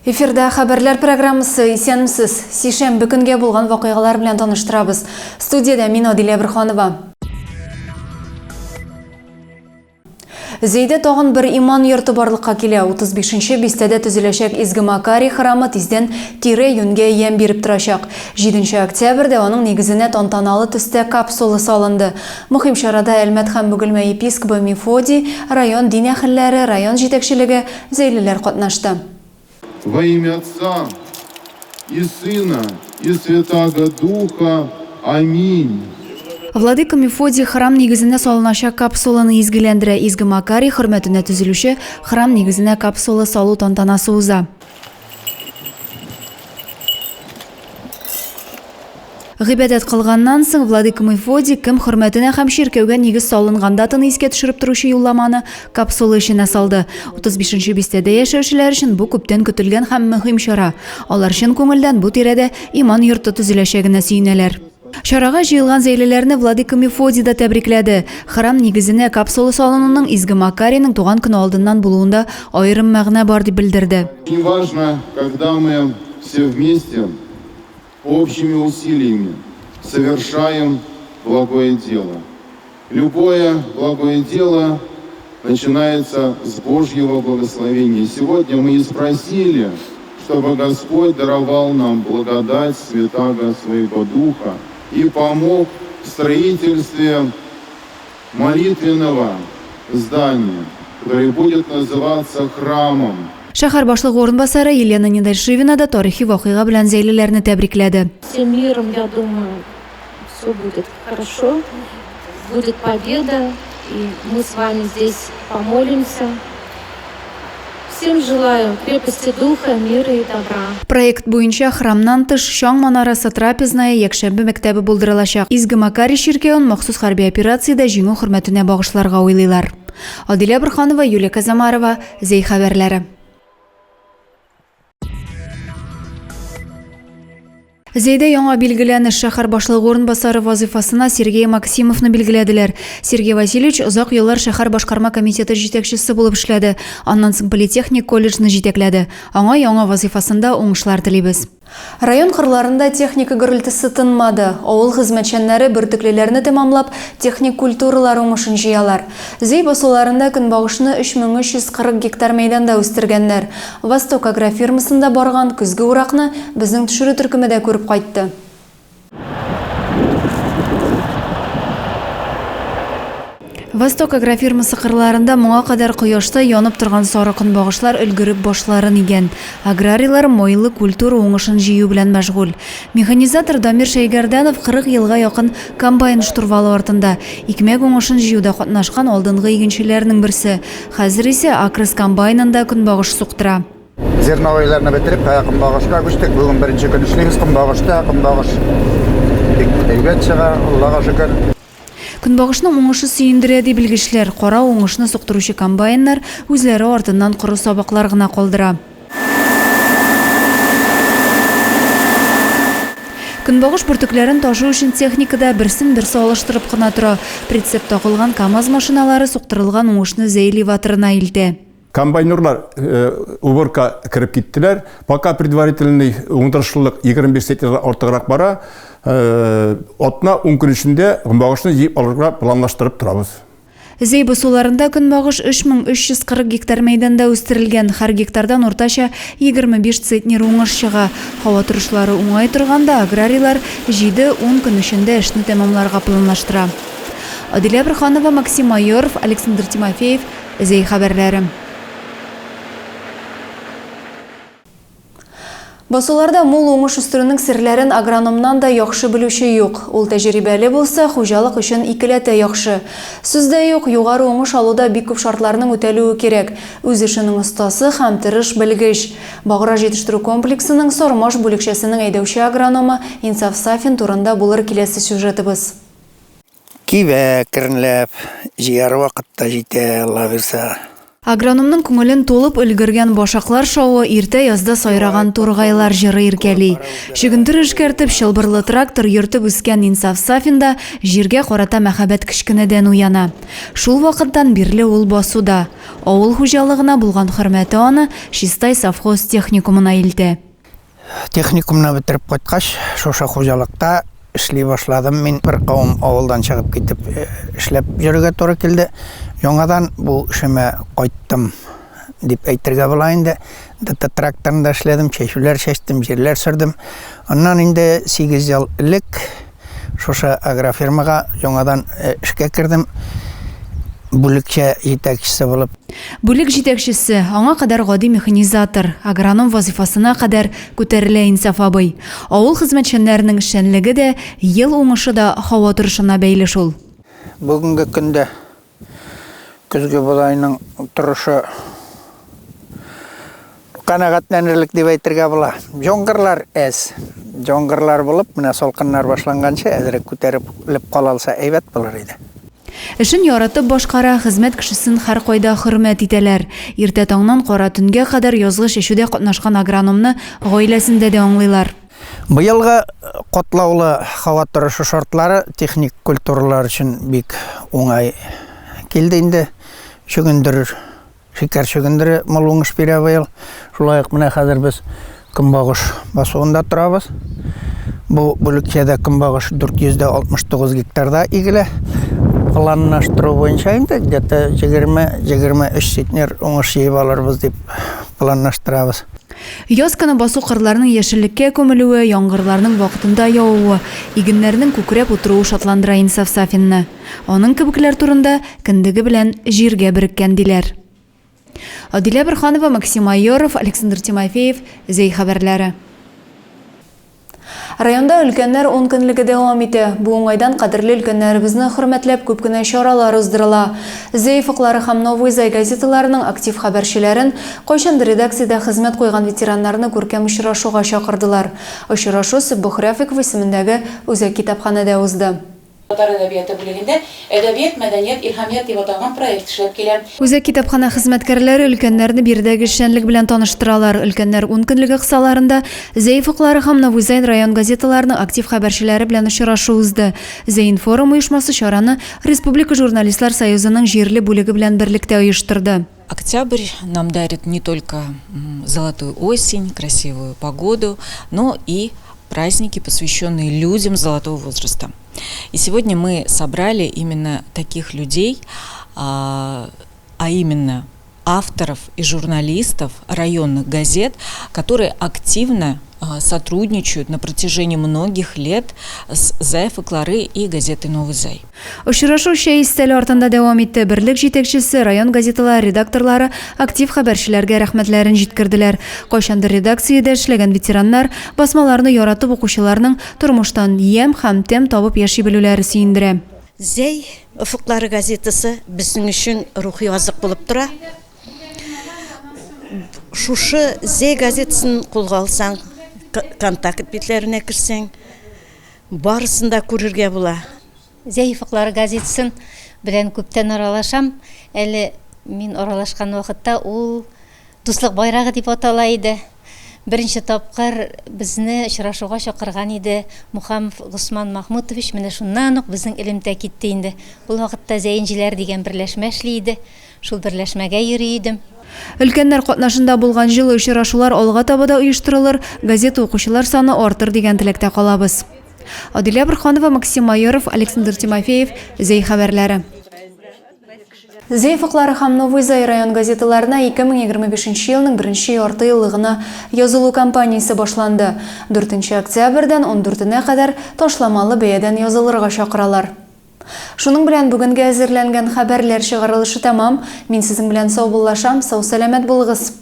Эфирда хабарлар программасы исәнмесез. Сейшәмбе көнгә булган вакыйгалар белән таныштырабыз. Студиядә мин Адилә Бирханова. Зейдә тагын бер иман йорты барлыкка килә. 35-нче бистәдә төзеләчәк Изге Макарий храмы тиздән тирә-юньгә ямь биреп торачак. 7 октябрьдә аның нигезенә тантаналы төстә капсула салынды. Мөһим чарада Әлмәт һәм Бөгелмә епископы Мефодий, район дин әһелләре, район җитәкчелеге, зәйлеләр катнашты. Во имя Отца и Сына и Святаго Духа. Аминь. Владыка Мефодий храм нигезенә салыначак капсуланы изгеләндерә. Изге Макарий хөрмәтенә төзелүче храм нигезенә капсула салу тантанасы уза. Гыйбадәт кылганнан соң Владыка Мефодий кем хөрмәтенә һәм ширкәүгә нигез салынган датаны искә төшереп торучы юлламаны капсула эченә салды. 35-нче бистәдә яшәүчеләр өчен бу күптән көтелгән һәм мөһим чара. Алар чын күңелдән бу тирәдә иман йорты төзеләчәгенә сөенәләр. Чарага җыелган зәйлеләрне Владыка Мефодий да тәбрикләде. Храм нигезенә капсула салынуның Изге Макарийның туган көне алдыннан булуында аерым мәгънә бар дип белдерде. Очень важно, когда мы все вместе общими усилиями совершаем благое дело. Любое благое дело начинается с Божьего благословения. Сегодня мы и спросили, чтобы Господь даровал нам благодать Святаго Своего Духа и помог в строительстве молитвенного здания, которое будет называться храмом. Шәһәр башлыгы орынбасары Елена Недальшевина да тарихи вакыйга белән зәйлеләрне тәбрикләде. Всем миром, я думаю, все будет хорошо, будет победа, и мы с вами здесь помолимся. Всем желаю крепости духа, мира и добра. Проект буенча храмнан тыш Шаң манарасы трапезная якшәмбе мәктәбе булдырылачак. Изге Макарий ширкәүен махсус хәрби операциядә җиңү хөрмәтенә багышларга уйлыйлар. Адилә Бирханова, Юлия Казамарова, Зей хәбәрләре. Зейдә яңа билгеләнеш шәһәр башлыгы орынбасары вазифасына Сергей Максимовны билгеләделәр. Сергей Васильевич озак еллар шәһәр башкарма комитеты җитәкчесе булып эшләде. Аннан соң политехник колледжны җитәкләде. Аңа яңа вазифасында уңышлар телибез. Район кырларында техника гөрелтесе тынмады. Авыл хезмәтчәннәре бөртеклеләрне тәмамлап, техник культуралар уңышын җыялар. Зей басуларында көнбагышны 3340 гектар мәйданда үстергәннәр. Восток агрофирмасында барган көзге уракны безнең төшерү төркемендә күреп кайтты. Восток агрофирмасы кырларында моңа кадәр кояшта янып торган сары көнбагышлар өлгереп башларын игән. Аграрийлар майлы культура уңышын җыю белән мәшгуль. Механизатор Дамир Шәйгәрдәнов 40 елга якын комбайн штурвалы артында икмәк уңышын җыюда катнашкан алдынгы игенчеләрнең берсе. Хәзер исә Акрыс комбайнында көнбагыш суктыра. Зерновойларны бетереп, көнбагышка күчтек. Бүген беренче көн эшлибез көнбагышта. Көнбагыш бик әйбәт чыга, Аллага шөкер. Көнбагышның уңышы сөендерә дип белгечләр. Кара уңышны суктыручы комбайннар үзләре артыннан коры сабаклар гына калдыра. Көнбагыш бөртекләрен ташу өчен техникада берсен-берсе алыштырып кына тора. Прицеп тагылган КАМАЗ машиналары суктырылган уңышны зәйлеваторына илтә. Комбайнерлар уборка кіріп кеттілер. Пока предварительный уңдырышылық 25 сетер ортығырақ бара, отна он күн ішінде көнбагышны жиып алырға планлаштырып тұрабыз. Зей басуларында көнбагыш 3340 гектар мәйданда үстерелгән. Һәр гектардан ортача 25 центнер уңыш чыга. Һава торышлары уңай торганда аграрийлар 7-10 көн эчендә эшне тәмамларга планлаштыра. Адилә Бирханова, Максим Майоров, Александр Тимофеев, Зей хәбәрләре. Басуларда мул уңыш үстерүнең серләрен агрономнан да яхшы белүче юк. Ул тәҗрибәле булса, хуҗалык өчен икеләтә яхшы. Сүздә юк, югары уңыш алуда бик күп шартларның үтәлүе кирәк. Үз эшенең остасы һәм тырыш белгеч. Багыра җитештерү комплексының Сормаш бүлекчәсенең әйдәүче агрономы Инсаф Сафин турында булыр киләсе сюжетыбыз. Кибә кернләп, җыяр вакытта җитә, Алла бирсә. Агрономның күңелен толып өлгерген башаклар шауы иртә язда сайраган тургайлар җыры иркәли. Шигендер эшкәртеп шылбырлы трактор йөртеп үскән Инсаф Сафинда җиргә карата мәхәббәт кечкенәдән уяна. Шул вакыттан бирле ул басуда. Авыл хуҗалыгына булган хөрмәте аны Чистай совхоз техникумына илтә. Техникумны бетереп кайткач, шушы хуҗалыкта эшли башладым. Мин бер кавым авылдан чыгып китеп эшләп йөрергә туры килде. Яңадан бу эшемә кайттым дип әйтергә була инде. Тракторда эшләдем, чәчүләр чәчтем, җирләр сөрдем. Аннан инде 8 ел элек шушы агрофирмага яңадан эшкә кирдем. Бүлекчә җитәкчесе булып. Бүлек җитәкчесе, аңа кадәр гади механизатор, агроном вазифасына кадәр күтәрелә Инсаф абый. Авыл хезмәтчәннәренең эшчәнлеге дә, ел уңышы да һава торышына бәйле шул. Бүгенге көндә көзге бодайның торышы канәгатьләнерлек дип әйтергә була. Жоңгырлар әз. Жоңгырлар булып, менә салкыннар башланганчы әзрәк күтәреп калалса әйбәт булыр иде. Эшен яратып башкара, хезмәт кешесен һәр кайда хөрмәт итәләр. Иртә таңнан кара төнгә кадәр язгы чәчүдә катнашкан агрономны гаиләсендә дә аңлыйлар. Быелгы катлаулы һава торышы шартлары техник культуралар өчен бик уңай килде инде. Шөгендер, шикәр шөгендере мул уңыш бирә быел. Шулай ук менә хәзер без көнбагыш басуында торабыз. Бу бүлекчәдә көнбагыш 469 гектарда игелә. Планлаштыру буенча инде где-то 20-23 центнер уңыш җыеп алырбыз дип планлаштырабыз. Яз көне басу кырларның яшеллеккә күмелүе, яңгырларның вакытында явуы, игеннәрнең күкрәп утыруы шатландыра Инсаф Сафинны. Аның кебекләр турында кендеге белән җиргә береккән диләр. Адилә Бирханова, Максим Майоров, Александр Тимофеев, Зей хәбәрләре. Районда өлкәннәр 10 көнлеге дәвам итә. Бу уңайдан кадерле өлкәннәребезне хөрмәтләп күп кенә чаралар уздырыла. Зей фыклары һәм Новый Зай газеталарының актив хәбәрчеләрен кайчандыр редакциядә хезмәт куйган ветераннарны күркәм очрашуга чакырдылар. Очрашу Бухряфиков исемендәге Үзәк китапханәдә узды. Татар әдәбияты бүлегендә әдәбият, мәдәният, илһамият дип аталган проект эшләп килә. Үзәк китапхана хезмәткәрләре өлкәннәрне биредәге эшчәнлек белән таныштыралар. Өлкәннәр 10 көнлеге кысаларында Зей фыклары һәм Новый Зай район газеталарының актив хәбәрчеләре белән очрашу узды. Зейн форум оешмасы чараны Республика журналистлар союзының җирле бүлеге белән берлектә оештырды. Октябрь нам дарит не только золотую осень, красивую погоду, но и праздники, посвященные людям золотого возраста. И сегодня мы собрали именно таких людей, а именно авторов и журналистов районных газет, которые активно сотрудничают на протяжении многих лет с Зай фыклары и газетой Новый Зай. Очрашу шәйстәл артында дәвам итте. Берлек җитәкчесе, район газеталары редакторлары актив хәбәрчеләргә рәхмәтләрен җиткерделәр. Кайчандыр редакциядә эшләгән ветераннар басмаларны яратып укучыларның тормыштан ям һәм тәм табып яши белүләре сөендерә. Зәй фыклары газетасы безнең өчен рухи азык булып тора. Шушы Зәй газетасын кулга алсаң, контакт битләренә кирсәң, барысын да күрергә була. Зәй фыклары газетасын белән күптән аралашам. Әле мин аралашкан вакытта ул дуслык байрагы дип атала иде. Беренче тапкыр безне очрашуга чакырган иде Мухаммов Госман Махмутович. Менә шуннан ук безнең элемтә китте инде. Ул вакытта Зәйнҗеләр дигән берләшмә эшли иде. Шул берләшмәгә йөри идем. Өлкәннәр катнашында булган җылы очрашулар алга таба да оештырылыр, газета укучылар саны артыр дигән теләктә калабыз. Адилә Бирханова, Максим Майоров, Александр Тимофеев, Зей хәбәрләре. Зей фыклары һәм Новый Зай район газеталарына 2025 елның 1 ярты еллыгына язылу кампаниясе башланды. 4 октябрьдән 14-нә кадәр ташламалы бәядән язылырга чакыралар. Шуның белән бүгенгә әзерләнгән хәбәрләр чыгарылышы тәмам. Мин сезнең белән сау буллашам, сау сәламәт булыгыз.